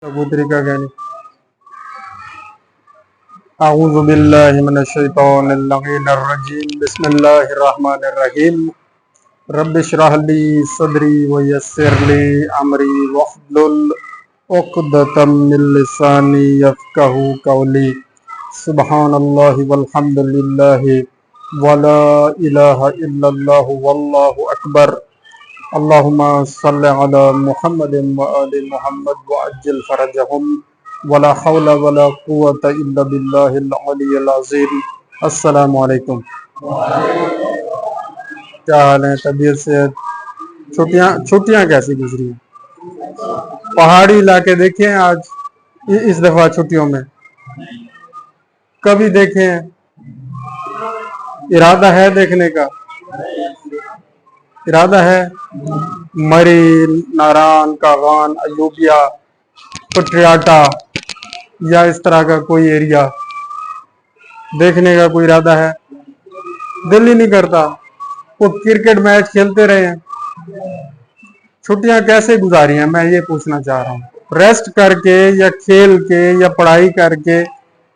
कबूतरी का कहनी अऊज़ु बिल्लाहि मिनश शैतानिर रजीम बिस्मिल्लाहिर रहमानिर रहीम रब्बि इश्रह ली सदरी व यस्सिर ली अमरी वहलुल उक़दतम मिन लिसानी यफ़क़हू क़ौली सुब्हानल्लाहि वल्हम्दुलिल्लाहि वला इलाहा इल्लल्लाहु वल्लाहु अकबर अल्लाहुम्मा सल्लि अला मुहम्मदिन व आलि मुहम्मद व अज्जिल फरजहुम वला हौला वला कुव्वता इल्ला बिल्लाहिल अलिय्यिल अज़ीम। अस्सलामु अलैकुम। क्या हाल है? तबीयत से छुट्टियां कैसी गुजरी हैं? पहाड़ी इलाके देखे हैं आज इस दफा छुट्टियों में? कभी देखे हैं? इरादा है देखने का? इरादा है? मरी, नारान, कागान, अयूबिया, पटियाटा या इस तरह का कोई एरिया देखने का कोई इरादा है? दिल ही नहीं करता। वो क्रिकेट मैच खेलते रहे हैं। छुट्टियां कैसे गुजारी हैं मैं ये पूछना चाह रहा हूँ। रेस्ट करके या खेल के या पढ़ाई करके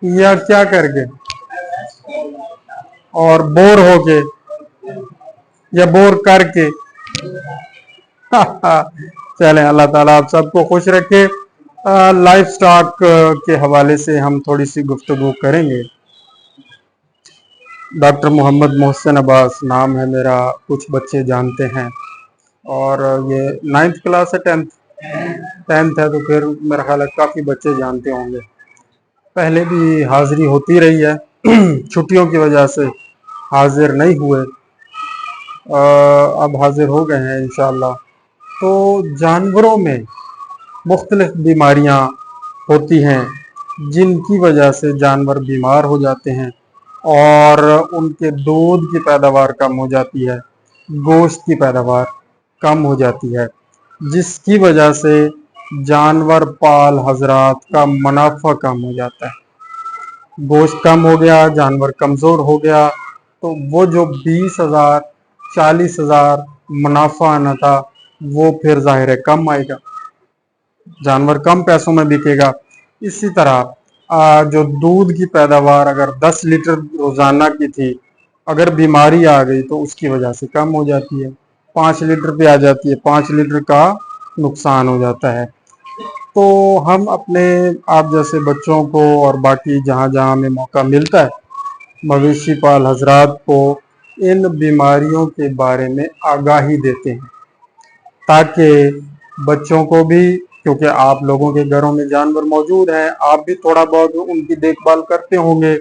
या क्या करके, और बोर होके या बोर करके? चलें, अल्लाह ताला आप सबको खुश रखे। लाइफ स्टॉक के हवाले से हम थोड़ी सी गुफ्तगू करेंगे। डॉक्टर मोहम्मद मोहसिन अब्बास नाम है मेरा, कुछ बच्चे जानते हैं। और ये 9th क्लास है, 10th है, तो फिर मेरा ख्याल है काफ़ी बच्चे जानते होंगे। पहले भी हाज़िरी होती रही है, छुट्टियों की वजह से हाजिर नहीं हुए, अब हाजिर हो गए हैं इंशाअल्लाह। तो जानवरों में मुख्तलिफ बीमारियां होती हैं जिनकी वजह से जानवर बीमार हो जाते हैं और उनके दूध की पैदावार कम हो जाती है, गोश्त की पैदावार कम हो जाती है, जिसकी वजह से जानवर पाल हजरात का मुनाफा कम हो जाता है। गोश्त कम हो गया, जानवर कमज़ोर हो गया, तो वो जो 20,000 40,000 मुनाफा आना था वो फिर ज़ाहिर है कम आएगा, जानवर कम पैसों में बिकेगा। इसी तरह जो दूध की पैदावार अगर 10 लीटर रोज़ाना की थी, अगर बीमारी आ गई तो उसकी वजह से कम हो जाती है, 5 लीटर पे आ जाती है, 5 लीटर का नुकसान हो जाता है। तो हम अपने आप जैसे बच्चों को और बाकी जहाँ जहाँ हमें मौका मिलता है, मवेशी पाल हजरात को इन बीमारियों के बारे में आगाही देते हैं, ताकि बच्चों को भी, क्योंकि आप लोगों के घरों में जानवर मौजूद हैं, आप भी थोड़ा बहुत उनकी देखभाल करते होंगे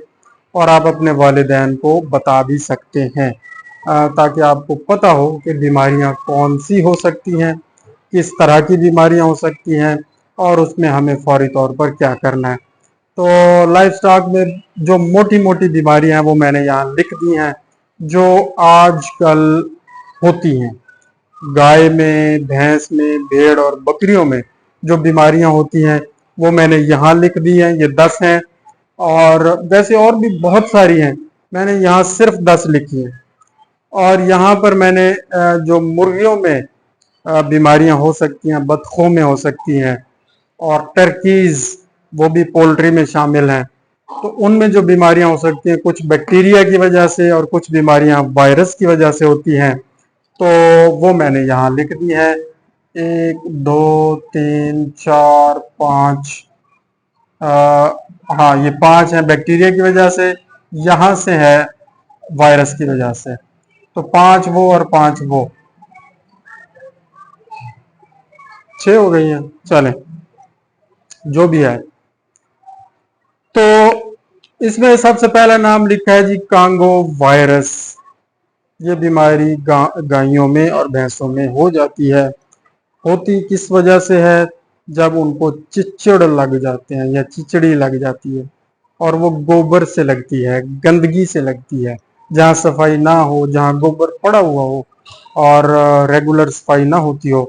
और आप अपने वालिदैन को बता भी सकते हैं, ताकि आपको पता हो कि बीमारियां कौन सी हो सकती हैं, किस तरह की बीमारियां हो सकती हैं और उसमें हमें फौरी तौर पर क्या करना है। तो लाइफ स्टॉक में जो मोटी मोटी बीमारियां हैं वो मैंने यहाँ लिख दी हैं जो आजकल होती हैं। गाय में, भैंस में, भेड़ और बकरियों में जो बीमारियां होती हैं वो मैंने यहाँ लिख दी हैं, ये 10 हैं। और वैसे और भी बहुत सारी हैं, मैंने यहाँ सिर्फ 10 लिखी हैं। और यहाँ पर मैंने जो मुर्गियों में बीमारियां हो सकती हैं, बतखों में हो सकती हैं, और टर्कीज वो भी पोल्ट्री में शामिल हैं, तो उनमें जो बीमारियां हो सकती हैं कुछ बैक्टीरिया की वजह से और कुछ बीमारियां वायरस की वजह से होती हैं, तो वो मैंने यहाँ लिख दी है। 1 2 3 4 5, हाँ ये 5 हैं बैक्टीरिया की वजह से, यहाँ से है वायरस की वजह से, तो 5 वो और 5 वो, 6 हो गई हैं। चलें, जो भी है। तो इसमें सबसे पहला नाम लिखा है जी कांगो वायरस। ये बीमारी गायों में और भैंसों में हो जाती है। होती किस वजह से है? जब उनको चिचड़ लग जाते हैं या चिचड़ी लग जाती है, और वो गोबर से लगती है, गंदगी से लगती है। जहाँ सफाई ना हो, जहाँ गोबर पड़ा हुआ हो और रेगुलर सफाई ना होती हो,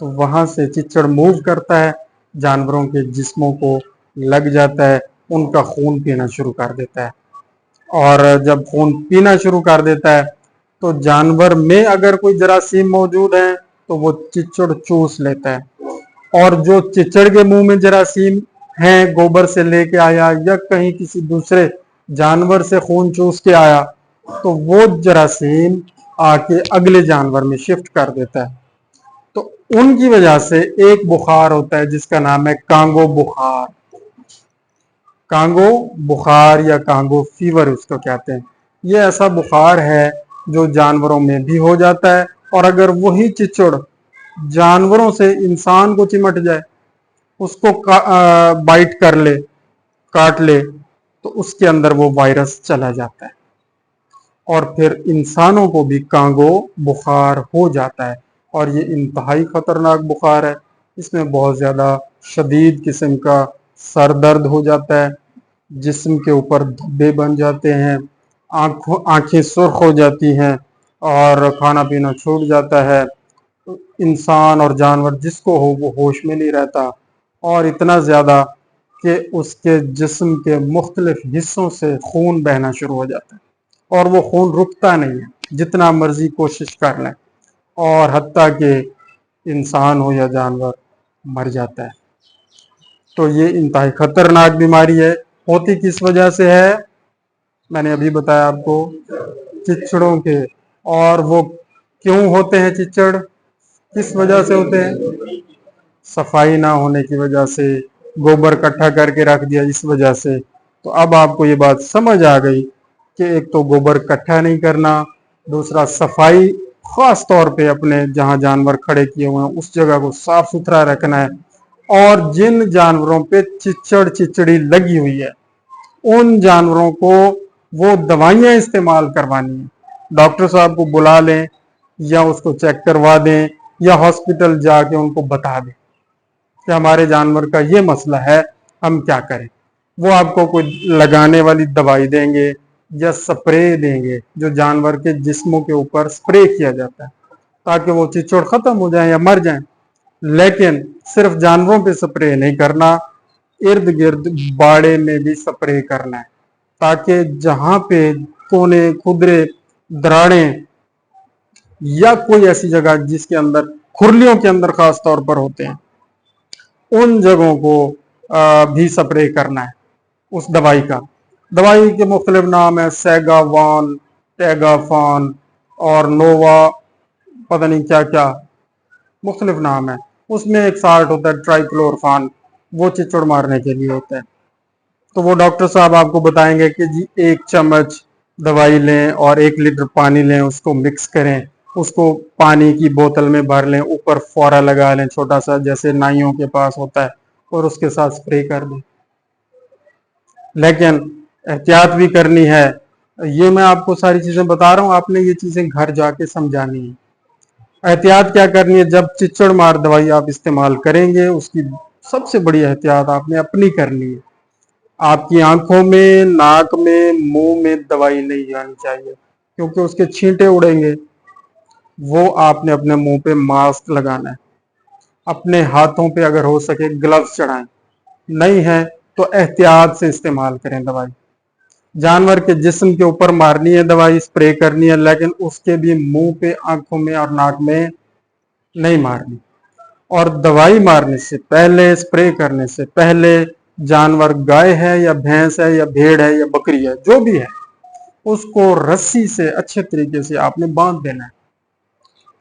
तो वहाँ से चिचड़ मूव करता है, जानवरों के जिस्मों को लग जाता है, उनका खून पीना शुरू कर देता है। और जब खून पीना शुरू कर देता है तो जानवर में अगर कोई जरासीम मौजूद है तो वो चिचड़ चूस लेता है, और जो चिचड़ के मुंह में जरासीम हैं, गोबर से लेके आया या कहीं किसी दूसरे जानवर से खून चूस के आया, तो वो जरासीम आके अगले जानवर में शिफ्ट कर देता है। तो उनकी वजह से एक बुखार होता है जिसका नाम है कांगो बुखार। कांगो बुखार या कांगो फीवर उसको कहते हैं। ये ऐसा बुखार है जो जानवरों में भी हो जाता है, और अगर वही चिचड़ जानवरों से इंसान को चिमट जाए, उसको बाइट कर ले, काट ले, तो उसके अंदर वो वायरस चला जाता है और फिर इंसानों को भी कांगो बुखार हो जाता है। और ये इंतहाई खतरनाक बुखार है। इसमें बहुत ज़्यादा शदीद किस्म का सर दर्द हो जाता है, जिस्म के ऊपर धब्बे बन जाते हैं, आंखें सुर्ख हो जाती हैं और खाना पीना छूट जाता है। इंसान और जानवर जिसको हो वो होश में नहीं रहता, और इतना ज़्यादा कि उसके जिस्म के मुख्तलिफ हिस्सों से खून बहना शुरू हो जाता है और वो खून रुकता नहीं है, जितना मर्जी कोशिश कर लें, और हत्ता कि इंसान हो या जानवर मर जाता है। तो ये इंतहाई खतरनाक बीमारी है। होती किस वजह से है? मैंने अभी बताया आपको, चिचड़ों के। और वो क्यों होते हैं चिचड़, किस वजह से होते हैं? सफाई ना होने की वजह से, गोबर इकट्ठा करके रख दिया इस वजह से। तो अब आपको ये बात समझ आ गई कि एक तो गोबर इकट्ठा नहीं करना, दूसरा सफाई, खास तौर पे अपने जहां जानवर खड़े किए हुए हैं उस जगह को साफ सुथरा रखना है, और जिन जानवरों पे चिचड़ चिचड़ी लगी हुई है उन जानवरों को वो दवाइयां इस्तेमाल करवानी है। डॉक्टर साहब को बुला लें या उसको चेक करवा दें या हॉस्पिटल जाके उनको बता दें कि हमारे जानवर का ये मसला है, हम क्या करें। वो आपको कोई लगाने वाली दवाई देंगे या स्प्रे देंगे, जो जानवर के जिस्मों के ऊपर स्प्रे किया जाता है ताकि वो चिचड़ खत्म हो जाए या मर जाए। लेकिन सिर्फ जानवरों पे स्प्रे नहीं करना, इर्द गिर्द बाड़े में भी स्प्रे करना है, ताकि जहां पे कोने, खुदरे, दराड़ें या कोई ऐसी जगह जिसके अंदर खुरलियों के अंदर खास तौर पर होते हैं, उन जगहों को भी स्प्रे करना है उस दवाई का। दवाई के मुख्तलिफ नाम है, सेगावान, टेगाफान और नोवा, पता नहीं क्या क्या मुख्तलिफ नाम है। उसमें एक साल्ट होता है ट्राइक्लोरफान, वो चिचड़ मारने के लिए होता है। तो वो डॉक्टर साहब आपको बताएंगे कि जी 1 चम्मच दवाई लें और 1 लीटर पानी लें, उसको मिक्स करें, उसको पानी की बोतल में भर लें, ऊपर फौरा लगा लें छोटा सा, जैसे नाइयों के पास होता है, और उसके साथ स्प्रे कर दें। लेकिन एहतियात भी करनी है। ये मैं आपको सारी चीजें बता रहा हूँ, आपने ये चीजें घर जाके समझानी है। एहतियात क्या करनी है? जब चिचड़ मार दवाई आप इस्तेमाल करेंगे, उसकी सबसे बड़ी एहतियात आपने अपनी करनी है। आपकी आंखों में, नाक में, मुंह में दवाई नहीं जानी चाहिए, क्योंकि उसके छींटे उड़ेंगे। वो आपने अपने मुंह पे मास्क लगाना है। अपने हाथों पे अगर हो सके ग्लव्स चढ़ाएं, नहीं है तो एहतियात से इस्तेमाल करें दवाई। जानवर के जिस्म के ऊपर मारनी है दवाई, स्प्रे करनी है, लेकिन उसके भी मुंह पे, आंखों में और नाक में नहीं मारनी। और दवाई मारने से पहले, स्प्रे करने से पहले, जानवर गाय है या भैंस है या भेड़ है या बकरी है, जो भी है, उसको रस्सी से अच्छे तरीके से आपने बांध देना है,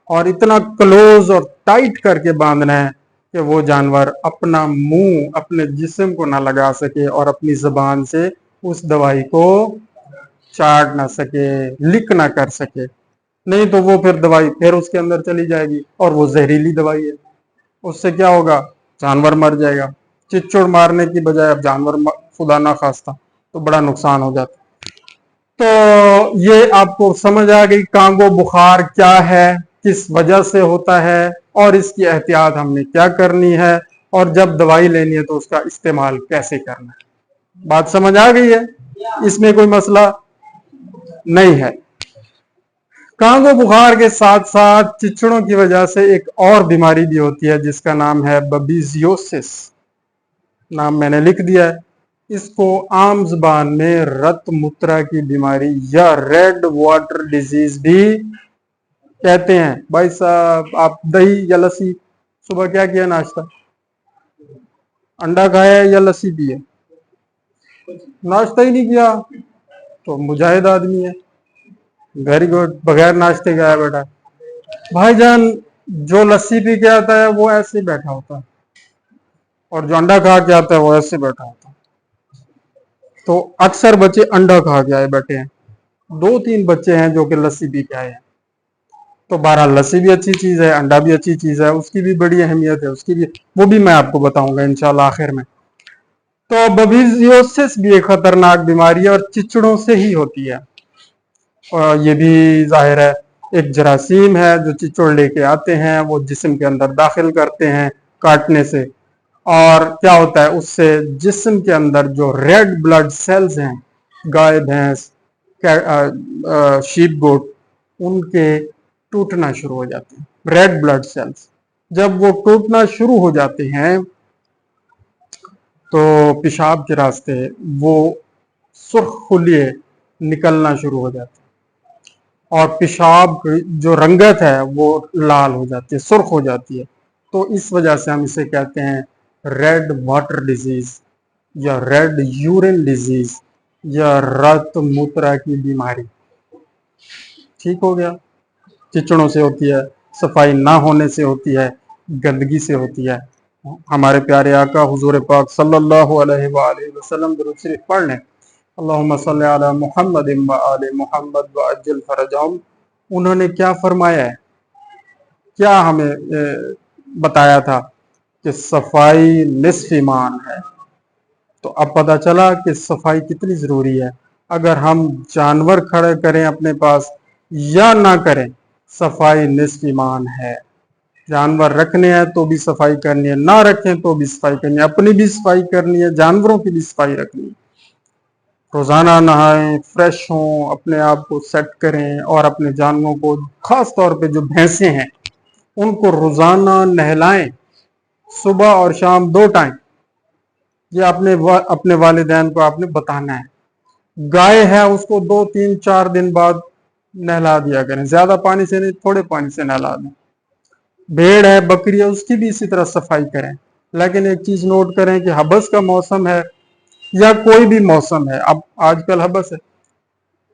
और इतना क्लोज और टाइट करके बांधना है कि वो जानवर अपना मुंह अपने जिस्म को ना लगा सके और अपनी जबान से उस दवाई को चाट ना सके, लिक ना कर सके। नहीं तो वो फिर दवाई फिर उसके अंदर चली जाएगी, और वो जहरीली दवाई है। उससे क्या होगा? जानवर मर जाएगा। चिचड़ मारने की बजाय अब जानवर खुदा ना खास्ता तो बड़ा नुकसान हो जाता। तो ये आपको समझ आ गई कांगो बुखार क्या है, किस वजह से होता है, और इसकी एहतियात हमने क्या करनी है, और जब दवाई लेनी है तो उसका इस्तेमाल कैसे करना है। बात समझ आ गई है? इसमें कोई मसला नहीं है। कांगो बुखार के साथ साथ चिचड़ों की वजह से एक और बीमारी भी होती है जिसका नाम है बबीजियोसिस। नाम मैंने लिख दिया है। इसको आम जुबान में रत मूत्रा की बीमारी या रेड वाटर डिजीज भी कहते हैं। भाई साहब, आप दही या लस्सी सुबह क्या किया नाश्ता? अंडा खाया है या लस्सी पी है? नाश्ता ही नहीं किया तो मुजाहिद आदमी है। वेरी गुड, बगैर नाश्ते का है बेटा। भाईजान जो लस्सी पी के आता है वो ऐसे ही बैठा होता है, और जो अंडा खा के आता है वो ऐसे बैठा होता है। तो अक्सर बच्चे अंडा खा के आए बैठे हैं, 2-3 बच्चे हैं जो कि लस्सी पी के आए हैं। तो बहरहाल लस्सी भी अच्छी चीज है, अंडा भी अच्छी चीज है, उसकी भी बड़ी अहमियत है, उसकी भी वो भी मैं आपको बताऊंगा इंशाल्लाह आखिर में। तो बबीजियोसिस भी एक खतरनाक बीमारी है और चिचड़ों से ही होती है। और ये भी जाहिर है एक जरासीम है जो चिचड़ लेके आते हैं, वो जिस्म के अंदर दाखिल करते हैं काटने से। और क्या होता है उससे, जिस्म के अंदर जो रेड ब्लड सेल्स हैं, गाय भैंस शीप गोट, उनके टूटना शुरू हो जाते हैं। रेड ब्लड सेल्स जब वो टूटना शुरू हो जाते हैं तो पेशाब के रास्ते वो सुर्ख खुलिए निकलना शुरू हो जाते हैं, और पेशाब की जो रंगत है वो लाल हो जाती है, सुर्ख हो जाती है। तो इस वजह से हम इसे कहते हैं रेड वाटर डिजीज, या रेड यूरिन डिजीज, या रक्त मूत्रा की बीमारी। ठीक हो गया। चिचड़ों से होती है, सफाई ना होने से होती है, गंदगी से होती है। हमारे प्यारे आका हुजूर पाक सल्लल्लाहु अलैहि वसल्लम दुरूद शरीफ पढ़ लें, अल्लाहुम्मा सल्ली अला मुहम्मद व आले मुहम्मद व अज्जिल फरजहुम। उन्होंने क्या फरमाया है, क्या हमें बताया था कि सफाई निस्फ ईमान है। तो अब पता चला कि सफाई कितनी जरूरी है। अगर हम जानवर खड़े करें अपने पास या ना करें, सफाई निस्फ ईमान है। जानवर रखने हैं तो भी सफाई करनी है, ना रखें तो भी सफाई करनी है, अपनी भी सफाई करनी है, जानवरों की भी सफाई रखनी है। रोजाना नहाएं, फ्रेश हों, अपने आप को सेट करें, और अपने जानवरों को, खास तौर पे जो भैंसे हैं उनको रोजाना नहलाएं, सुबह और शाम 2 टाइम। ये अपने वालिदैन को आपने बताना है। गाय है उसको 2-3-4 दिन बाद नहला दिया करें, ज्यादा पानी से नहीं, थोड़े पानी से नहला दें। भेड़ है, बकरी है, उसकी भी इसी तरह सफाई करें। लेकिन एक चीज नोट करें कि हबस का मौसम है या कोई भी मौसम है, अब आजकल हबस है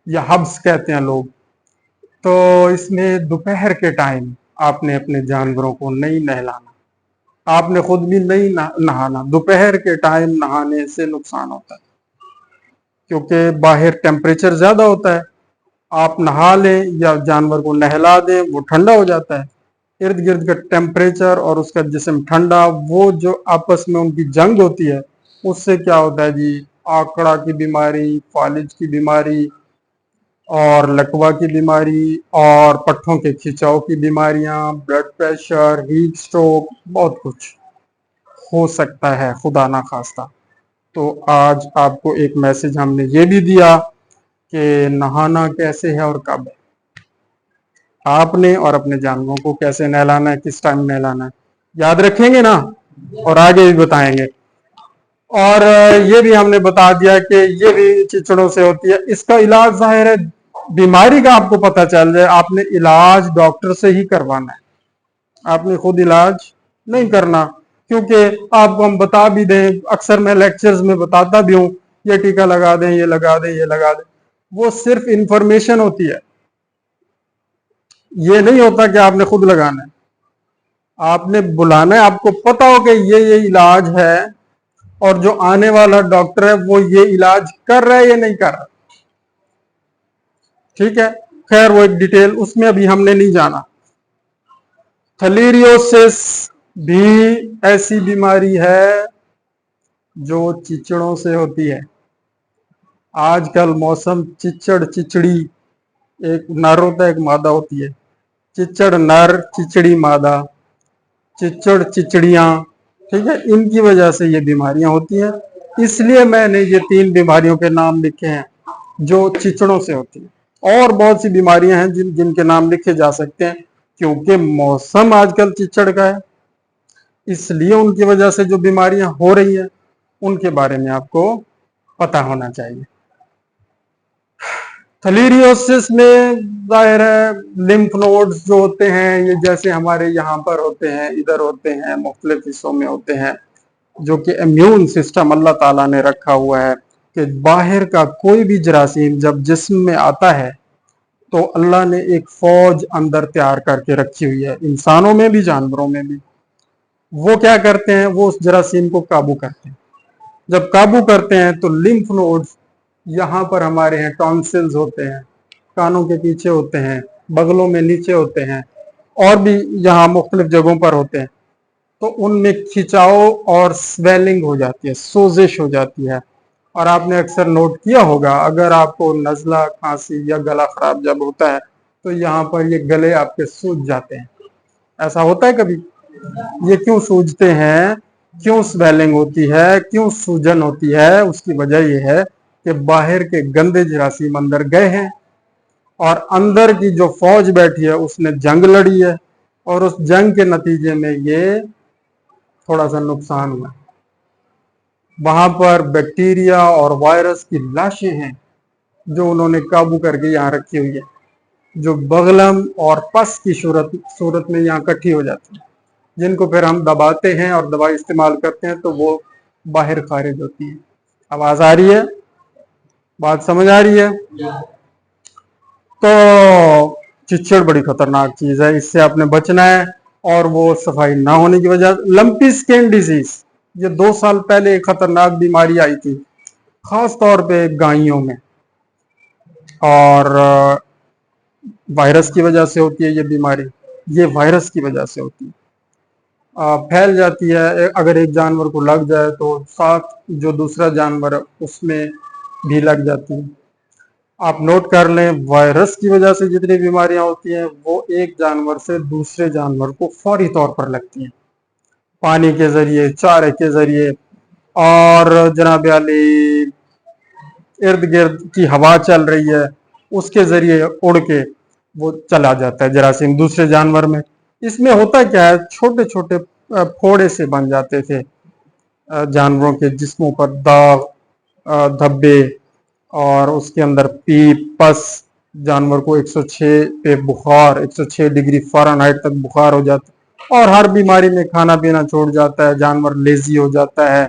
या हब्स कहते हैं लोग, तो इसमें दोपहर के टाइम आपने अपने जानवरों को नहीं नहलाना, आपने खुद भी नहीं नहाना। दोपहर के टाइम नहाने से नुकसान होता है, क्योंकि बाहर टेम्परेचर ज्यादा होता है। आप नहा लें या जानवर को नहला दें, वो ठंडा हो जाता है। इर्द गिर्द का टेम्परेचर और उसका जिस्म ठंडा, वो जो आपस में उनकी जंग होती है, उससे क्या होता है जी, आकड़ा की बीमारी, फालिज की बीमारी, और लकवा की बीमारी, और पट्ठों के खिंचाव की बीमारियां, ब्लड प्रेशर, हीट स्ट्रोक, बहुत कुछ हो सकता है खुदा ना खास्ता। तो आज आपको एक मैसेज हमने ये भी दिया कि नहाना कैसे है और कब है, आपने और अपने जानवरों को कैसे नहलाना है, किस टाइम नहलाना है, याद रखेंगे ना, और आगे भी बताएंगे। और ये भी हमने बता दिया कि ये भी चिचड़ों से होती है। इसका इलाज जाहिर है, बीमारी का आपको पता चल जाए, आपने इलाज डॉक्टर से ही करवाना है, आपने खुद इलाज नहीं करना। क्योंकि आपको हम बता भी दें, अक्सर मैं लेक्चर्स में बताता भी हूँ, ये टीका लगा दें, ये लगा दें, ये लगा दें, वो सिर्फ इंफॉर्मेशन होती है, ये नहीं होता कि आपने खुद लगाना है। आपने बुलाना है, आपको पता हो कि ये इलाज है, और जो आने वाला डॉक्टर है वो ये इलाज कर रहा है या नहीं कर रहा। ठीक है, खैर वो एक डिटेल, उसमें अभी हमने नहीं जाना। थलीरियोसिस भी ऐसी बीमारी है जो चिचड़ों से होती है। आजकल मौसम चिचड़ चिचड़ी, एक नर होता है, एक मादा होती है, चिचड़ नर, चिचड़ी मादा, चिचड़ चिचड़ियां, ठीक है, इनकी वजह से ये बीमारियां होती हैं। इसलिए मैंने ये 3 बीमारियों के नाम लिखे हैं जो चिचड़ों से होती हैं। और बहुत सी बीमारियां हैं जिनके नाम लिखे जा सकते हैं, क्योंकि मौसम आजकल चिचड़ का है, इसलिए उनकी वजह से जो बीमारियां हो रही हैं उनके बारे में आपको पता होना चाहिए। थलीरियोसिस में जाहिर है लिम्फ नोड्स जो होते हैं, ये जैसे हमारे यहाँ पर होते हैं, इधर होते हैं, मुख्तलिफ हिस्सों में होते हैं, जो कि इम्यून सिस्टम अल्लाह ताला ने रखा हुआ है कि बाहर का कोई भी जरासीम जब जिस्म में आता है तो अल्लाह ने एक फौज अंदर तैयार करके रखी हुई है, इंसानों में भी जानवरों में भी। वो क्या करते हैं, वो उस जरासीम को काबू करते हैं। जब काबू करते हैं तो लिम्फ नोड्स यहाँ पर हमारे हैं, टॉन्सिल्स होते हैं, कानों के पीछे होते हैं, बगलों में नीचे होते हैं, और भी यहाँ मुख्तलिफ जगहों पर होते हैं। तो उनमें खिंचाव और स्वेलिंग हो जाती है, सोजिश हो जाती है। और आपने अक्सर नोट किया होगा, अगर आपको नज़ला, खांसी या गला खराब जब होता है तो यहाँ पर ये गले आपके सूज जाते हैं। ऐसा होता है कभी? ये क्यों सूजते हैं, क्यों स्वेलिंग होती है, क्यों सूजन होती है? उसकी वजह यह है कि बाहर के गंदे जरासीम अंदर गए हैं और अंदर की जो फौज बैठी है उसने जंग लड़ी है, और उस जंग के नतीजे में ये थोड़ा सा नुकसान हुआ। वहां पर बैक्टीरिया और वायरस की लाशें हैं जो उन्होंने काबू करके यहाँ रखी हुई है, जो बगलम और पस की सूरत में यहाँ इकट्ठी हो जाती है, जिनको फिर हम दबाते हैं और दवाई इस्तेमाल करते हैं तो वो बाहर खारिज होती है। आवाज आ रही है? बात समझ आ रही है? तो चिच्चड़ बड़ी खतरनाक चीज है, इससे आपने बचना है। और वो सफाई ना होने की वजह, लंपी स्किन डिजीज, ये 2 साल पहले एक खतरनाक बीमारी आई थी, खास तौर पे गायों में, और वायरस की वजह से होती है ये बीमारी। ये वायरस की वजह से होती है, फैल जाती है। अगर एक जानवर को लग जाए तो साथ जो दूसरा जानवर है उसमें भी लग जाती है। आप नोट कर लें, वायरस की वजह से जितनी बीमारियां होती हैं वो एक जानवर से दूसरे जानवर को फौरी तौर पर लगती हैं, पानी के जरिए, चारे के जरिए, और जनाब अली इर्द गिर्द की हवा चल रही है उसके जरिए उड़ के वो चला जाता है जरासीम दूसरे जानवर में। इसमें होता क्या है, छोटे छोटे फोड़े से बन जाते थे जानवरों के जिस्मों पर, दाग, धब्बे, और उसके अंदर पीप, पस। जानवर को 106 पे बुखार, 106 डिग्री फ़ारेनहाइट तक बुखार हो जाता है, और हर बीमारी में खाना पीना छोड़ जाता है, जानवर लेजी हो जाता है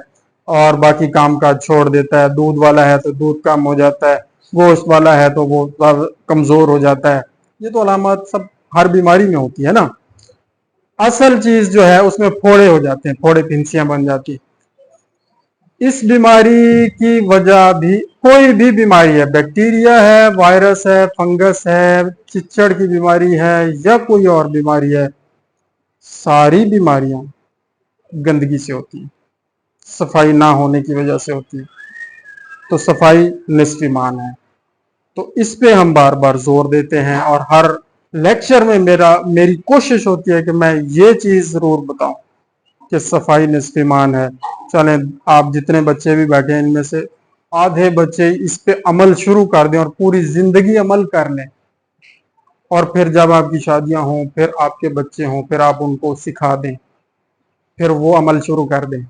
और बाकी काम काज छोड़ देता है। दूध वाला है तो दूध कम हो जाता है, गोश्त वाला है तो वो कमजोर हो जाता है। ये तो अलामत सब हर बीमारी में होती है ना। असल चीज जो है उसमें फोड़े हो जाते हैं, फोड़े, फिंसियां बन जाती है। इस बीमारी की वजह भी, कोई भी बीमारी है, बैक्टीरिया है, वायरस है, फंगस है, चिच्चड़ की बीमारी है या कोई और बीमारी है, सारी बीमारियां गंदगी से होती है, सफाई ना होने की वजह से होती है। तो सफाई निस्फ ईमान है, तो इस पे हम बार बार जोर देते हैं, और हर लेक्चर में मेरी कोशिश होती है कि मैं ये चीज जरूर बताऊं कि सफाई निस्फ ईमान है। चलें, आप जितने बच्चे भी बैठे हैं इनमें से आधे बच्चे इस पे अमल शुरू कर दें और पूरी जिंदगी अमल कर लें, और फिर जब आपकी शादियां हों, फिर आपके बच्चे हों, फिर आप उनको सिखा दें, फिर वो अमल शुरू कर दें,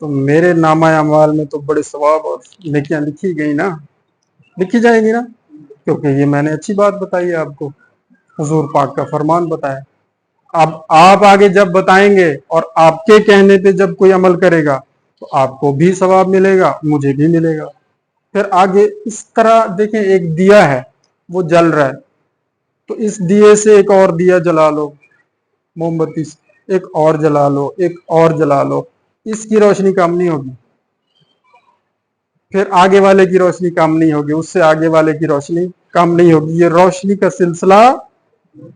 तो मेरे नामा अमाल में तो बड़े सवाब और नेकियां लिखी गई ना, लिखी जाएंगी ना, क्योंकि ये मैंने अच्छी बात बताई है आपको, हुजूर पाक का फरमान बताया। अब आप आगे जब बताएंगे और आपके कहने पे जब कोई अमल करेगा तो आपको भी सवाब मिलेगा, मुझे भी मिलेगा। फिर आगे इस तरह देखें, एक दिया है वो जल रहा है, तो इस दिए से एक और दिया जला लो, मोमबत्ती से एक और जला लो, एक और जला लो, इसकी रोशनी कम नहीं होगी, फिर आगे वाले की रोशनी कम नहीं होगी, उससे आगे वाले की रोशनी कम नहीं होगी। ये रोशनी का सिलसिला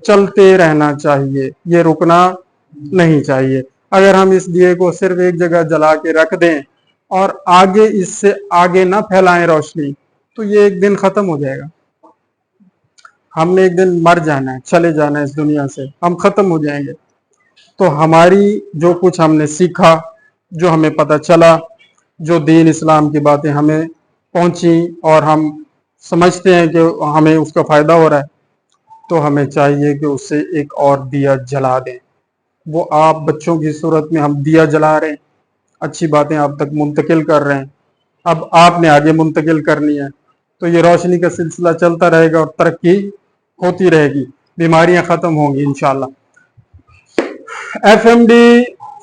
चलते रहना चाहिए, ये रुकना नहीं चाहिए। अगर हम इस दिए को सिर्फ एक जगह जला के रख दें और आगे इससे आगे ना फैलाएं रोशनी, तो ये एक दिन खत्म हो जाएगा। हमने एक दिन मर जाना है, चले जाना है इस दुनिया से, हम खत्म हो जाएंगे। तो हमारी जो कुछ हमने सीखा, जो हमें पता चला, जो दीन इस्लाम की बातें हमें पहुंची और हम समझते हैं कि हमें उसका फायदा हो रहा है, तो हमें चाहिए कि उससे एक और दिया जला दें। वो आप बच्चों की सूरत में हम दिया जला रहे हैं, अच्छी बातें आप तक मुंतकिल कर रहे हैं, अब आपने आगे मुंतकिल करनी है, तो ये रोशनी का सिलसिला चलता रहेगा और तरक्की होती रहेगी, बीमारियां खत्म होंगी इंशाल्लाह। FMD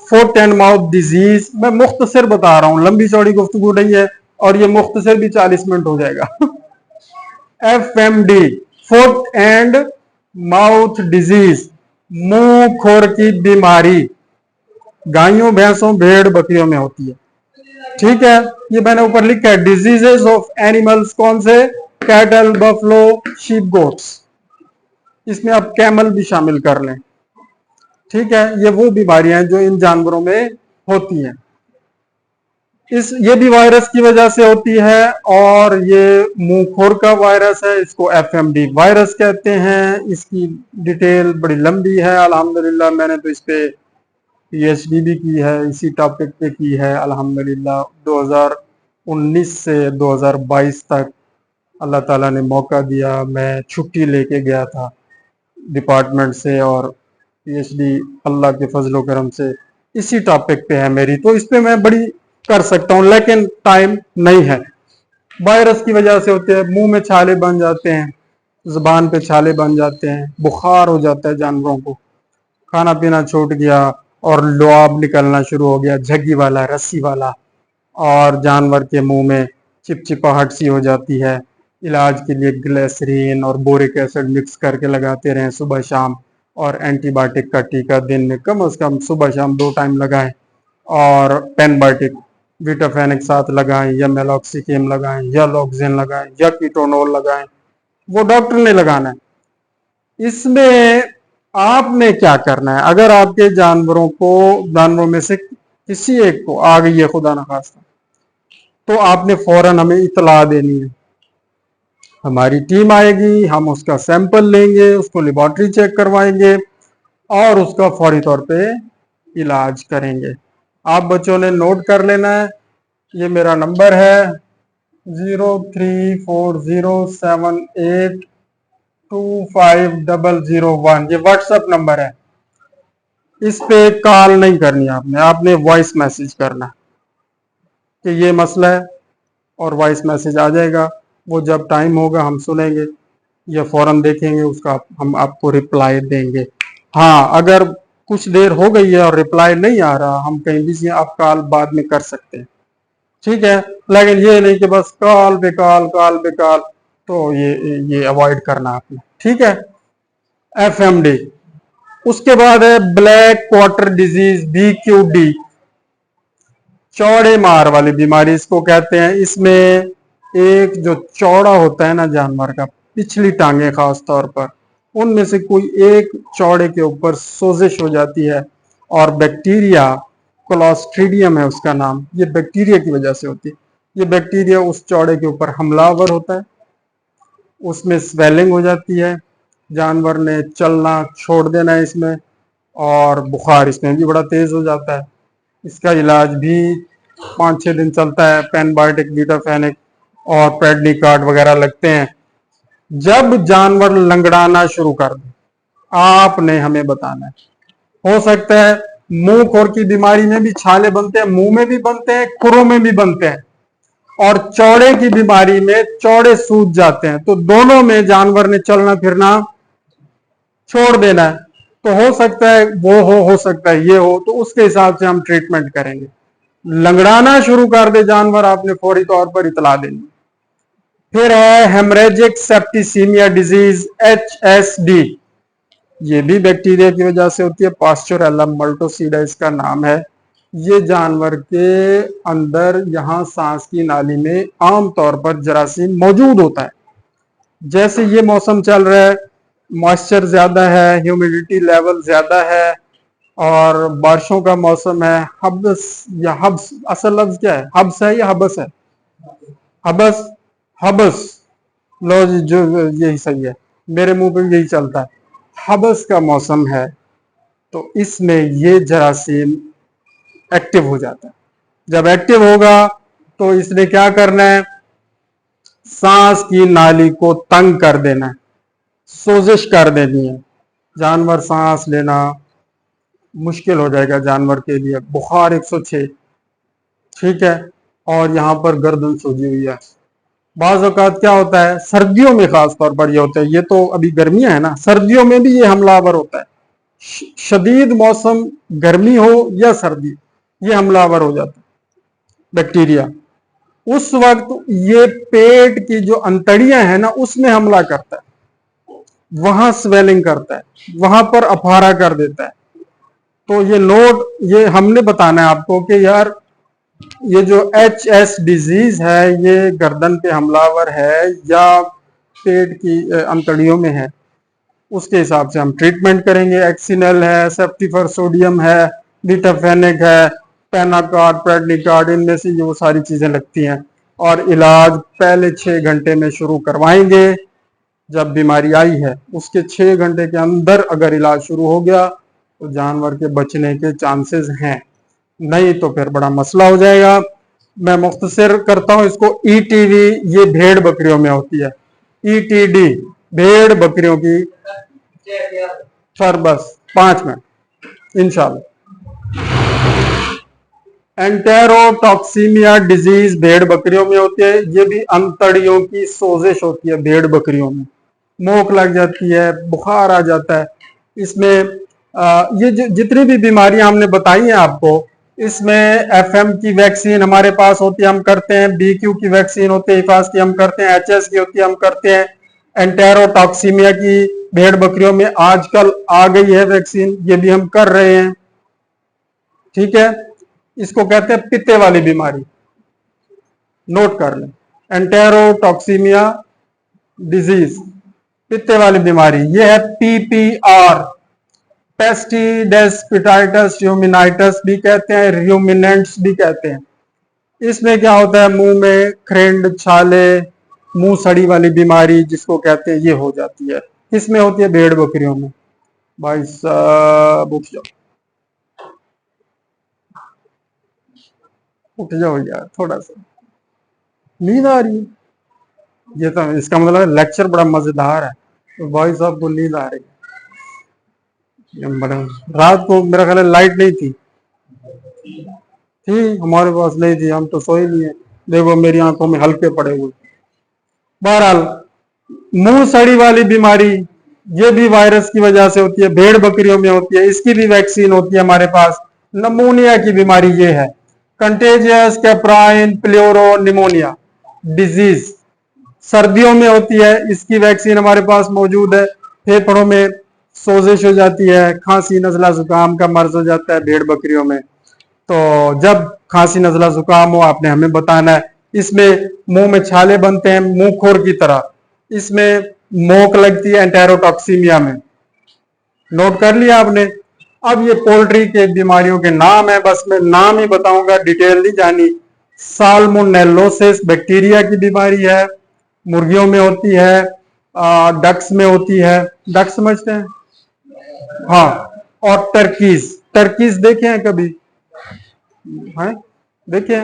foot and mouth disease, मैं मुख्तसर बता रहा हूं, लंबी चौड़ी गुफ्तगू नहीं है और ये मुख्तसर भी 40 मिनट हो जाएगा। FMD, foot and mouth disease, मुंह खुर की बीमारी, गायों भैंसों भेड़ बकरियों में होती है। ठीक है, ये मैंने ऊपर लिखा है डिजीजेस ऑफ एनिमल्स, कौन से? कैटल, बफलो, शीप, गोट्स, इसमें आप कैमल भी शामिल कर लें। ठीक है, ये वो बीमारियां जो इन जानवरों में होती हैं। ये भी वायरस की वजह से होती है और ये मुंह खुर का वायरस है, इसको FMD वायरस कहते हैं। इसकी डिटेल बड़ी लंबी है, अल्हम्दुलिल्लाह मैंने तो इस पे PhD भी की है, इसी टॉपिक पे की है अल्हम्दुलिल्लाह। 2019 से 2022 तक अल्लाह ताला ने मौका दिया, मैं छुट्टी लेके गया था डिपार्टमेंट से और PhD अल्लाह के फजलो करम से इसी टॉपिक पे है मेरी, तो इस पे मैं बड़ी कर सकता हूँ लेकिन टाइम नहीं है। वायरस की वजह से होते हैं, मुंह में छाले बन जाते हैं, जुबान पे छाले बन जाते हैं, बुखार हो जाता है जानवरों को, खाना पीना छूट गया और लुआब निकलना शुरू हो गया, झग्गी वाला, रस्सी वाला, और जानवर के मुंह में चिपचिपाहट सी हो जाती है। इलाज के लिए ग्लिसरीन और बोरिक एसिड मिक्स करके लगाते रहें सुबह शाम, और एंटीबायोटिक का टीका दिन में कम से कम सुबह शाम 2 टाइम लगाएं, और पेनबायोटिक विटाफेनिक साथ लगाएं, या मेलॉक्सिकेम लगाएं, या लॉक्सिन लगाएं, या कीटोनोल लगाएं, वो डॉक्टर ने लगाना है। इसमें आपने क्या करना है, अगर आपके जानवरों में से किसी एक को आ गई है खुदा न खास्ता, तो आपने फौरन हमें इतला देनी है। हमारी टीम आएगी, हम उसका सैंपल लेंगे, उसको लेबोरेटरी चेक करवाएंगे और उसका फौरी तौर पे इलाज करेंगे। आप बच्चों ने नोट कर लेना है, ये मेरा नंबर है 0340782501, ये व्हाट्सएप नंबर है। इस पे कॉल नहीं करनी आपने वॉइस मैसेज करना कि ये मसला है, और वॉइस मैसेज आ जाएगा। वो जब टाइम होगा हम सुनेंगे या फौरन देखेंगे, उसका हम आपको रिप्लाई देंगे। हाँ, अगर कुछ देर हो गई है और रिप्लाई नहीं आ रहा, हम कहीं बिजी, आप कॉल बाद में कर सकते हैं, ठीक है, लेकिन ये नहीं कि बस कॉल पे कॉल, तो ये अवॉइड करना आपने, ठीक है। FMD, उसके बाद है ब्लैक क्वार्टर डिजीज, BQD, चौड़े मार वाली बीमारी इसको कहते हैं। इसमें एक जो चौड़ा होता है ना जानवर का, पिछली टांगे खास तौर पर, उनमें से कोई एक चौड़े के ऊपर सोजिश हो जाती है, और बैक्टीरिया, क्लोस्ट्रीडियम है उसका नाम, ये बैक्टीरिया की वजह से होती है। ये बैक्टीरिया उस चौड़े के ऊपर हमलावर होता है, उसमें स्वेलिंग हो जाती है, जानवर ने चलना छोड़ देना है इसमें, और बुखार इसमें भी बड़ा तेज हो जाता है। इसका इलाज भी 5-6 दिन चलता है, पेनबायोटिक, विटाफेनिक और पेडनिकार्ड वगैरह लगते हैं। जब जानवर लंगड़ाना शुरू कर दे, आपने हमें बताना है। हो सकता है मुंह खुर की बीमारी में भी छाले बनते हैं, मुंह में भी बनते हैं, खुरों में भी बनते हैं, और चौड़े की बीमारी में चौड़े सूज जाते हैं, तो दोनों में जानवर ने चलना फिरना छोड़ देना है। तो हो सकता है वो हो सकता है ये हो, तो उसके हिसाब से हम ट्रीटमेंट करेंगे। लंगड़ाना शुरू कर दे जानवर, आपने फौरी तौर पर इतला देनी। फिर है हेमरेजिक सेप्टिसीमिया डिजीज, HSD, ये भी बैक्टीरिया की वजह से होती है, पास्चुरेल्ला मल्टोसीडा इसका नाम है। ये जानवर के अंदर यहाँ सांस की नाली में आम तौर पर जरासीम मौजूद होता है। जैसे ये मौसम चल रहा है, मॉइस्चर ज्यादा है, ह्यूमिडिटी लेवल ज्यादा है, और बारिशों का मौसम है, हब्स या हब्स, असल लफ्ज क्या है, हब्स है या हबस है? हबस, लो जी, जो यही सही है, मेरे मुंह पे यही चलता है, हबस का मौसम है, तो इसमें ये जरासीम एक्टिव हो जाता है। जब एक्टिव होगा तो इसने क्या करना है, सांस की नाली को तंग कर देना है, सोजिश कर देनी है, जानवर सांस लेना मुश्किल हो जाएगा जानवर के लिए। बुखार 106, ठीक है, और यहाँ पर गर्दन सूजी हुई है। बाज़ औक़ात क्या होता है, सर्दियों में खास तौर पर ये होता है, ये तो अभी गर्मियां है ना, सर्दियों में भी ये हमलावर होता है। शदीद मौसम, गर्मी हो या सर्दी, ये हमलावर हो जाता है बैक्टीरिया। उस वक्त ये पेट की जो अंतड़ियां हैं ना, उसमें हमला करता है, वहां स्वेलिंग करता है, वहां पर अफारा कर देता है। तो ये नोट, ये हमने बताना है आपको कि यार ये जो HS डिजीज है ये गर्दन पे हमलावर है या पेट की अंतड़ियों में है, उसके हिसाब से हम ट्रीटमेंट करेंगे। एक्सिनल है, सेप्टिफर सोडियम है, डिटाफेनिक है, पेनाकार्ड, प्रेडनिकार्ड, इनमें से ये वो सारी चीजें लगती हैं। और इलाज पहले 6 घंटे में शुरू करवाएंगे। जब बीमारी आई है उसके 6 घंटे के अंदर अगर इलाज शुरू हो गया तो जानवर के बचने के चांसेस हैं, नहीं तो फिर बड़ा मसला हो जाएगा। मैं मुख्तसर करता हूं इसको। ETV ये भेड़ बकरियों में होती है, ETD भेड़ बकरियों की, सर बस 5 मिनट इंशाल्लाह। एंटेरोटॉक्सीमिया डिजीज भेड़ बकरियों में होती है। ये भी अंतड़ियों की सोजिश होती है भेड़ बकरियों में, मोक लग जाती है, बुखार आ जाता है। इसमें ये जितनी भी बीमारियां हमने बताई हैं आपको, इसमें FM की वैक्सीन हमारे पास होती है, हम करते हैं। BQ की वैक्सीन होती है, हिफाज की हम करते हैं। HS की होती है, हम करते हैं। एंटेरोटॉक्सीमिया की भेड़ बकरियों में आजकल आ गई है वैक्सीन, ये भी हम कर रहे हैं। ठीक है, इसको कहते हैं पित्ते वाली बीमारी, नोट कर लें। एंटेरोटॉक्सीमिया डिजीज, पित्ते वाली बीमारी, ये है PPR, पेस्टिडेस्पिटाइटिस र्यूमिनाइटिस भी कहते हैं, र्यूमिनेंट्स भी कहते हैं। इसमें क्या होता है, मुंह में खरेंड, छाले, मुंह सड़ी वाली बीमारी जिसको कहते हैं, ये हो जाती है। किसमें होती है, भेड़ बकरियों में। भाई साहब उठ जाओ, उठ जाओ यार, थोड़ा सा नींद आ रही है। ये तो इसका मतलब है लेक्चर बड़ा मजेदार है, तो भाई साहब को नींद आ रही है। रात को मेरा ख्याल है लाइट नहीं थी, हमारे पास नहीं थी, हम तो सोए नहीं है। देखो मेरी आंखों में हल्के पड़े हुए। बहरहाल मुंह सड़ी वाली बीमारी, ये भी वायरस की वजह से होती है, भेड़ बकरियों में होती है। इसकी भी वैक्सीन होती है हमारे पास। नमोनिया की बीमारी ये है, कंटेजियस कैप्राइन प्लेरो निमोनिया डिजीज, सर्दियों में होती है। इसकी वैक्सीन हमारे पास मौजूद है। फेफड़ों में सोजिश हो जाती है, खांसी नजला जुकाम का मर्ज हो जाता है भेड़ बकरियों में। तो जब खांसी नजला जुकाम हो, आपने हमें बताना है। इसमें मुंह में छाले बनते हैं, मुंह खोर की तरह, इसमें मोक लगती है एंटेरोटॉक्सीमिया में। नोट कर लिया आपने। अब ये पोल्ट्री के बीमारियों के नाम है, बस मैं नाम ही बताऊंगा, डिटेल नहीं जानी। साल्मोनेलोसिस बैक्टीरिया की बीमारी है, मुर्गियों में होती है, डक्स में होती है। डक्स समझते हैं, हाँ। और टर्कीज, टर्कीज देखे हैं कभी, हैं देखे,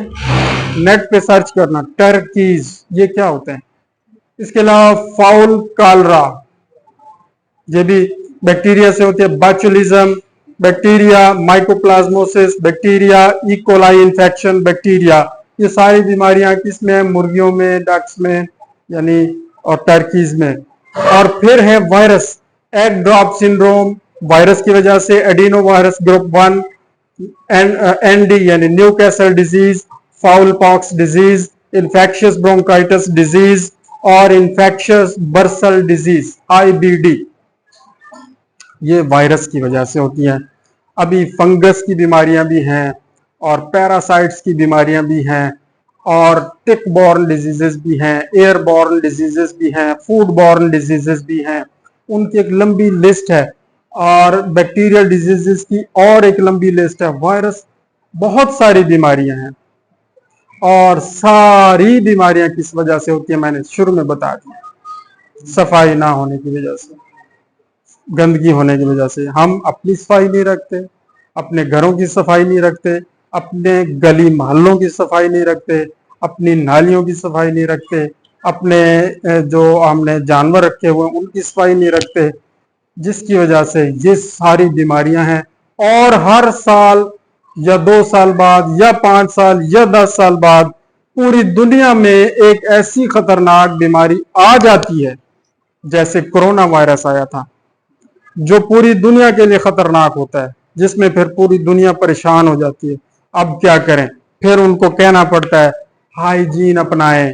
नेट पे सर्च करना टर्कीज, ये क्या होते हैं। इसके अलावा फाउल कालरा, ये भी बैक्टीरिया से होती है। Botulism bacteria, mycoplasmosis bacteria, E coli infection bacteria, ये सारी बीमारियां किसमें, मुर्गियों में, डक्स में यानी, और टर्कीज में। और फिर है virus, egg drop syndrome, virus की वजह से एडिनो वायरस ग्रुप 1, ND यानी new castle disease, foul pox disease, infectious bronchitis disease और इन्फेक्शियस बर्सल डिजीज IBD, ये वायरस की वजह से होती हैं। अभी फंगस की बीमारियां भी हैं और पैरासाइट्स की बीमारियां भी हैं और टिक बॉर्न डिजीजेस भी हैं, एयर बॉर्न डिजीजेस भी हैं, फूड बॉर्न डिजीजेस भी हैं। उनकी एक लंबी लिस्ट है। और बैक्टीरियल डिजीजेस की और एक लंबी लिस्ट है। वायरस, बहुत सारी बीमारियां हैं और सारी बीमारियां किस वजह से होती है, मैंने शुरू में बता दिया। सफाई ना होने की वजह से, गंदगी होने की वजह से। हम अपनी सफाई नहीं रखते, अपने घरों की सफाई नहीं रखते, अपने गली मोहल्लों की सफाई नहीं रखते, अपनी नालियों की सफाई नहीं रखते, अपने जो हमने जानवर रखे हुए उनकी सफाई नहीं रखते, जिसकी वजह से ये सारी बीमारियां हैं। और हर साल या 2 साल बाद या 5 साल या 10 साल बाद पूरी दुनिया में एक ऐसी खतरनाक बीमारी आ जाती है, जैसे कोरोना वायरस आया था। जो पूरी दुनिया के लिए खतरनाक होता है, जिसमें फिर पूरी दुनिया परेशान हो जाती है। अब क्या करें, फिर उनको कहना पड़ता है हाइजीन अपनाएं।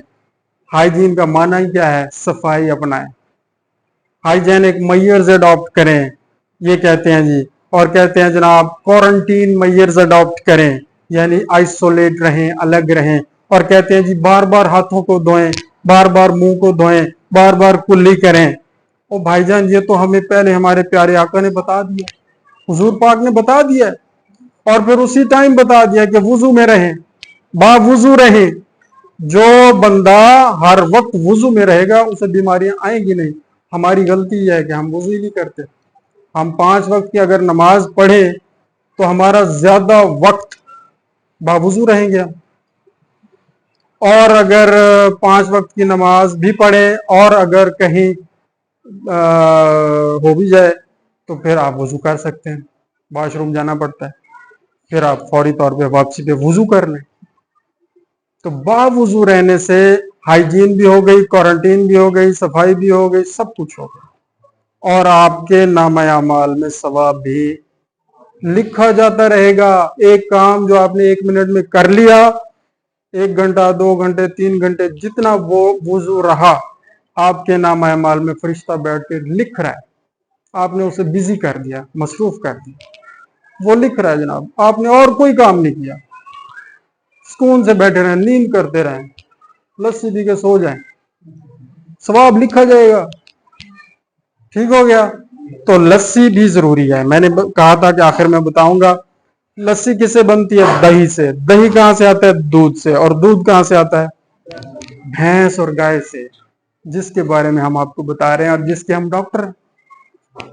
हाइजीन का माना ही क्या है, सफाई अपनाएं, हाइजेनिक मेजर्स अडॉप्ट करें, ये कहते हैं जी। और कहते हैं जनाब क्वारंटीन मेजर्स अडॉप्ट करें, यानी आइसोलेट रहें, अलग रहें। और कहते हैं जी बार बार हाथों को धोएं, बार बार मुंह को धोएं, बार बार कुल्ली करें। ओ भाईजान, ये तो हमें पहले हमारे प्यारे आका ने बता दिया, हुजूर पाक ने बता दिया, और फिर उसी टाइम बता दिया कि वुजू में रहें, बावुजू रहें। जो बंदा हर वक्त वुजू में रहेगा उसे बीमारियां आएंगी नहीं। हमारी गलती यह है कि हम वुजू ही नहीं करते। हम 5 वक्त की अगर नमाज पढ़े तो हमारा ज्यादा वक्त बावुजू रहेंगे। और अगर 5 वक्त की नमाज भी पढ़े और अगर कहीं हो भी जाए तो फिर आप वुजू कर सकते हैं। वॉशरूम जाना पड़ता है, फिर आप फौरी तौर पे वापसी पे वुजू कर लें। तो बावुजू रहने से हाइजीन भी हो गई, क्वारंटीन भी हो गई, सफाई भी हो गई, सब कुछ हो गया, और आपके नामा अमाल में सवाब भी लिखा जाता रहेगा। एक काम जो आपने 1 मिनट में कर लिया, 1 घंटा, 2 घंटे, 3 घंटे, जितना वो वुजू रहा, आपके नामा अमाल में फरिश्ता बैठ के लिख रहा है। आपने उसे बिजी कर दिया, मसरूफ कर दिया, वो लिख रहा है जनाब। आपने और कोई काम नहीं किया, सुकून से बैठे रहें, नींद करते रहें, लस्सी पी के सो जाएं, सवाब लिखा जाएगा। ठीक हो गया। तो लस्सी भी जरूरी है। मैंने कहा था कि आखिर में बताऊंगा लस्सी किससे बनती है, दही से। दही कहां से आता है, दूध से। और दूध कहां से आता है, भैंस और गाय से, जिसके बारे में हम आपको बता रहे हैं और जिसके हम डॉक्टर हैं।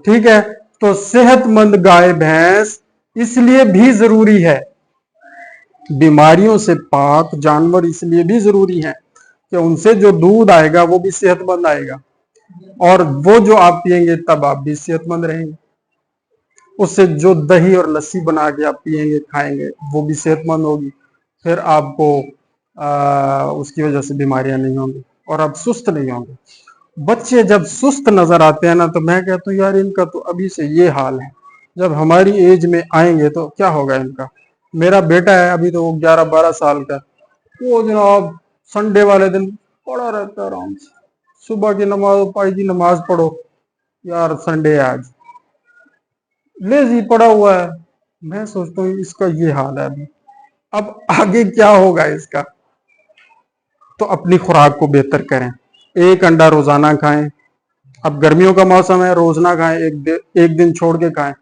ठीक है। तो सेहतमंद गाय भैंस इसलिए भी जरूरी है, बीमारियों से पाक जानवर इसलिए भी जरूरी है कि उनसे जो दूध आएगा वो भी सेहतमंद आएगा, और वो जो आप पिएंगे तब आप भी सेहतमंद रहेंगे। उससे जो दही और लस्सी बना के आप पिएंगे, खाएंगे, वो भी सेहतमंद होगी। फिर आपको उसकी वजह से बीमारियां नहीं होंगी और आप सुस्त नहीं होंगे। बच्चे जब सुस्त नजर आते हैं ना, तो मैं कहता हूँ यार इनका तो अभी से ये हाल है, जब हमारी एज में आएंगे तो क्या होगा इनका। मेरा बेटा है अभी तो वो 11-12 साल का, वो जनाब संडे वाले दिन पड़ा रहता है आराम से। सुबह की नमाज, पाई की नमाज पढ़ो, यार संडे है आज, लेजी पड़ा हुआ है। मैं सोचता हूँ इसका ये हाल है अभी, अब आगे क्या होगा इसका। तो अपनी खुराक को बेहतर करें, 1 अंडा रोजाना खाएं। अब गर्मियों का मौसम है, रोज ना खाएं, एक दिन छोड़ के खाएं।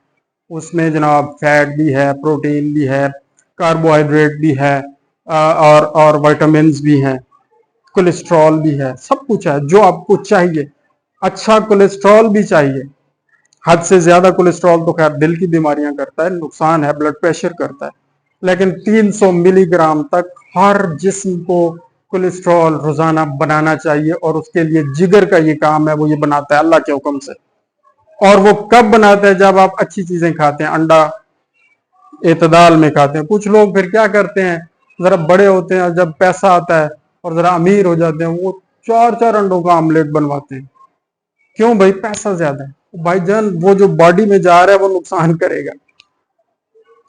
उसमें जनाब फैट भी है, प्रोटीन भी है, कार्बोहाइड्रेट भी है, और विटामिन भी हैं, कोलेस्ट्रॉल भी है, सब कुछ है जो आपको चाहिए। अच्छा कोलेस्ट्रॉल भी चाहिए। हद से ज्यादा कोलेस्ट्रॉल तो खैर दिल की बीमारियां करता है, नुकसान है, ब्लड प्रेशर करता है। लेकिन 300 मिलीग्राम तक हर जिस्म को कोलेस्ट्रॉल रोजाना बनाना चाहिए, और उसके लिए जिगर का ये काम है, वो ये बनाता है अल्लाह के हुक्म से। और वो कब बनाता है, जब आप अच्छी चीजें खाते हैं, अंडा एतदाल में खाते हैं। कुछ लोग फिर क्या करते हैं, जरा बड़े होते हैं, जब पैसा आता है और जरा अमीर हो जाते हैं, वो 4-4 अंडों का आमलेट बनवाते हैं। क्यों भाई, पैसा ज्यादा है। भाईजान वो जो बॉडी में जा रहा है वो नुकसान करेगा।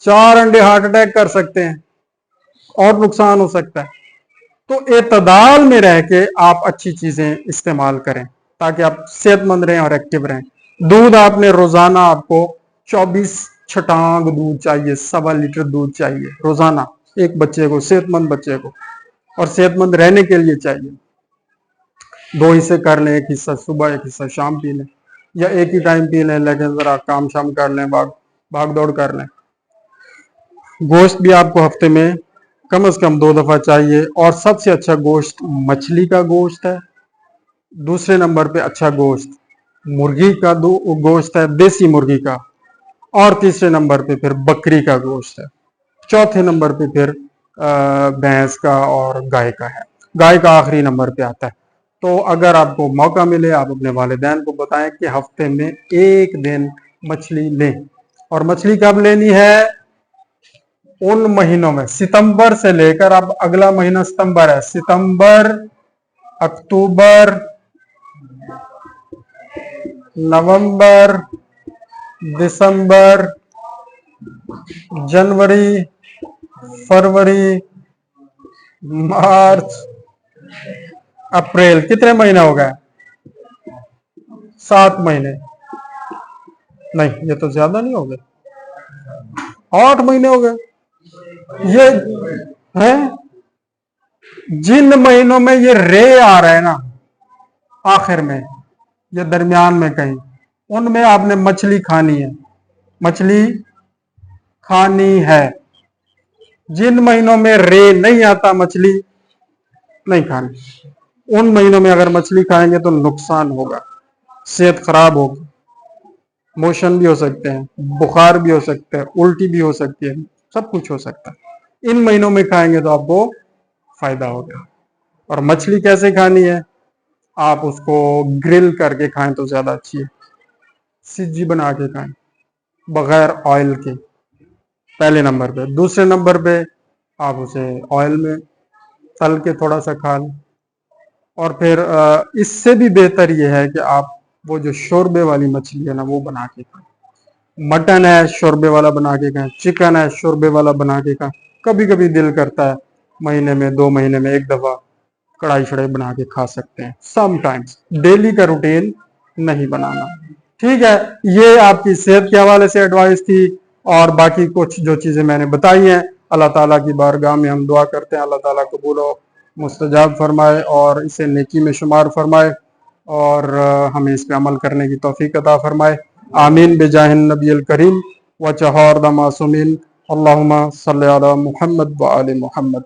4 अंडे हार्ट अटैक कर सकते हैं और नुकसान हो सकता है। तो एतदाल में रह के आप अच्छी चीजें इस्तेमाल करें ताकि आप सेहतमंद रहें और एक्टिव रहें। दूध आपने रोजाना, आपको 24 छटांग दूध चाहिए, 1.25 लीटर दूध चाहिए रोजाना एक बच्चे को, सेहतमंद बच्चे को, और सेहतमंद रहने के लिए चाहिए। 2 हिस्से कर लें, 1 हिस्सा सुबह, 1 हिस्सा शाम पी लें, या एक ही टाइम पी लें, लेकिन जरा काम शाम कर लें, भाग दौड़ कर लें। गोश्त भी आपको हफ्ते में कम से कम 2 दफा चाहिए, और सबसे अच्छा गोश्त मछली का गोश्त है। दूसरे नंबर पे अच्छा गोश्त मुर्गी का गोश्त है, देसी मुर्गी का। और तीसरे नंबर पे फिर बकरी का गोश्त है। चौथे नंबर पे फिर भैंस का और गाय का है। गाय का आखिरी नंबर पे आता है। तो अगर आपको मौका मिले, आप अपने वालिदैन को बताएं कि हफ्ते में 1 दिन मछली लें। और मछली कब लेनी है, उन महीनों में, सितंबर से लेकर, अब अगला महीना सितंबर है, सितंबर, अक्टूबर, नवंबर, दिसंबर, जनवरी, फरवरी, मार्च, अप्रैल, कितने महीने हो गए? 7 महीने। नहीं, ये तो ज्यादा नहीं हो गए, 8 महीने हो गए। ये है जिन महीनों में ये रे आ रहा है ना आखिर में या दरमियान में कहीं, उनमें आपने मछली खानी है, मछली खानी है। जिन महीनों में रे नहीं आता मछली नहीं खानी। उन महीनों में अगर मछली खाएंगे तो नुकसान होगा, सेहत खराब होगी, मोशन भी हो सकते हैं, बुखार भी हो सकता है, उल्टी भी हो सकती है, सब कुछ हो सकता है। इन महीनों में खाएंगे तो आपको फायदा होगा। और मछली कैसे खानी है? आप उसको ग्रिल करके खाएं तो ज्यादा अच्छी है, सिज्जी बना के खाएं बगैर ऑयल के, पहले नंबर पे। दूसरे नंबर पे आप उसे ऑयल में तल के थोड़ा सा खा लें। और फिर इससे भी बेहतर ये है कि आप वो जो शोरबे वाली मछली है ना वो बना के खाएं। मटन है शोरबे वाला बना के खाएं, चिकन है शोरबे वाला बना के खाएं। कभी कभी दिल करता है महीने में 2 महीने में एक दफा कढ़ाई शढ़ाई बना के खा सकते हैं, समटाइम्स, डेली का रूटीन नहीं बनाना। ठीक है, ये आपकी सेहत के हवाले से एडवाइस थी। और बाकी कुछ जो चीजें मैंने बताई हैं, अल्लाह ताला की बारगाह में हम दुआ करते हैं अल्लाह ताला कबूल और मुस्तजाब फरमाए और इसे नेकी में शुमार फरमाए और हमें इस पे अमल करने की तौफीक अता फरमाए। आमीन बेजाहिन नबील करीम व चहर द मासूमीन। अल्लाहुम्मा सल्ली अला मुहम्मद व आले मुहम्मद।